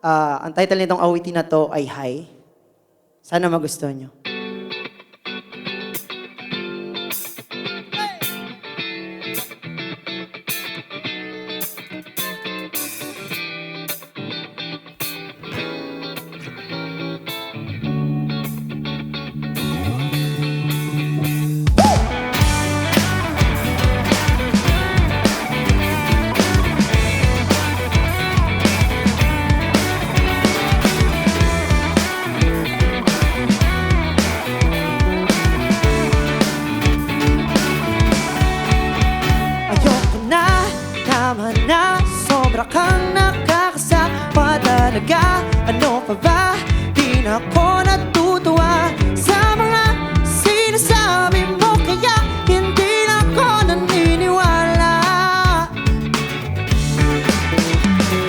Ang title nitong awitin na to ay Hi. Sana magustuhan nyo. Tama na, sobra kang nakakasama talaga. Ano pa ba? Di na ako natutuwa sa mga sinasabi mo, kaya hindi na ako naniniwala.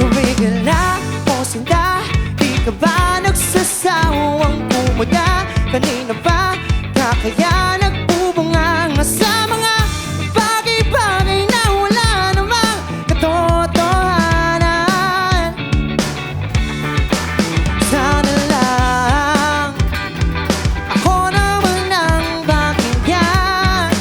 Tumigil na o sinda, di ka ba nagsasawang pumuda? Kanina ba ka kaya nagbubunga sa mga bagay-bagay na wala namang katotohanan? Sana lang ako naman ang pakinggan,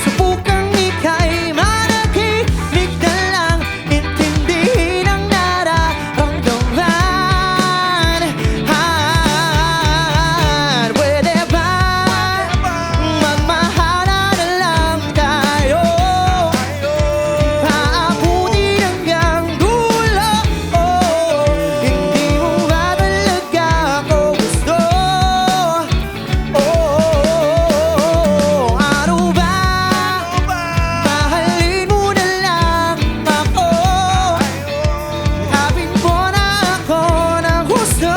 subukang ika'y manakinig na lang, intindihin ang nararamdaman. Pwede ba magmahalan na lang tayo? Paabutin hanggang dulo. Hindi mo ba talaga ako gusto? Ano ba? Mahalin mo na lang ako. Hanapin mo na ako ng gusto.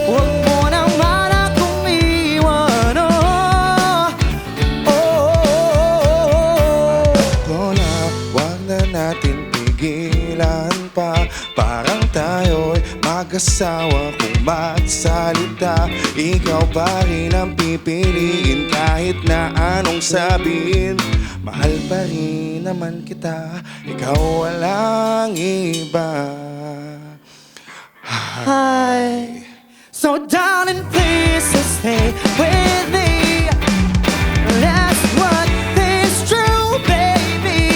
Huwag mo naman akong iwan. Lola, wag na natin pigilan pa. Parang tayo'y mag-asawa kung magsalita. Ikaw pa rin ang pipiliin kahit na anong sabihin. Mahal pa rin naman kita, ikaw walang iba. Hi. So darling, please stay with me. That's what is true, baby.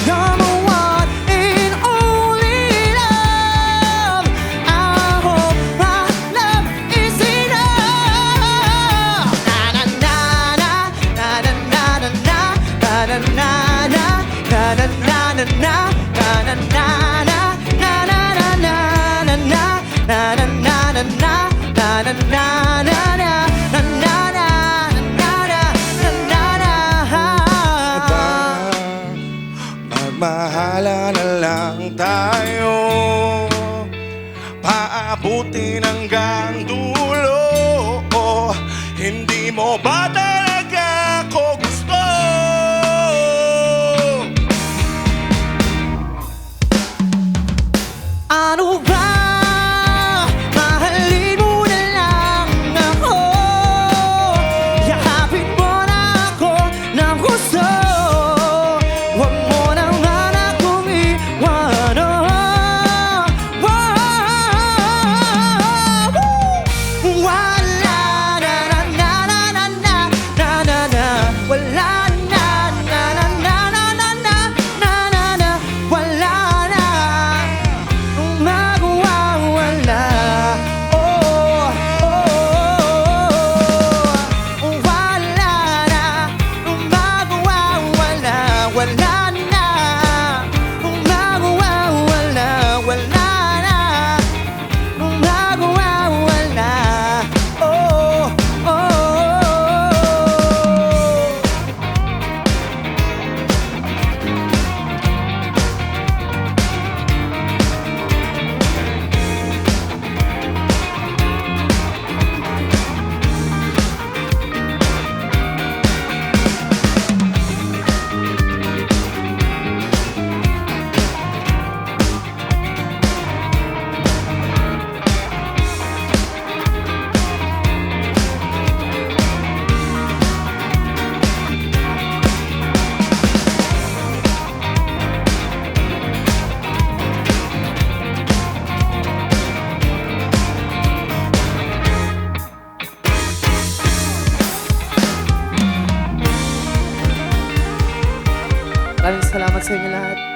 You're the one and only love. I hope my love is enough. Na na na na na na na na na na na na na na na na na na. Magmahala na lang tayo, paabutin hanggang dulo. Hindi mo ba talaga ako gusto? Ano ba? Mahalin mo na lang ako. Yakapin mo na ako ng gusto. Huwag mo naman akong iwan. Maraming salamat sa inyo lahat.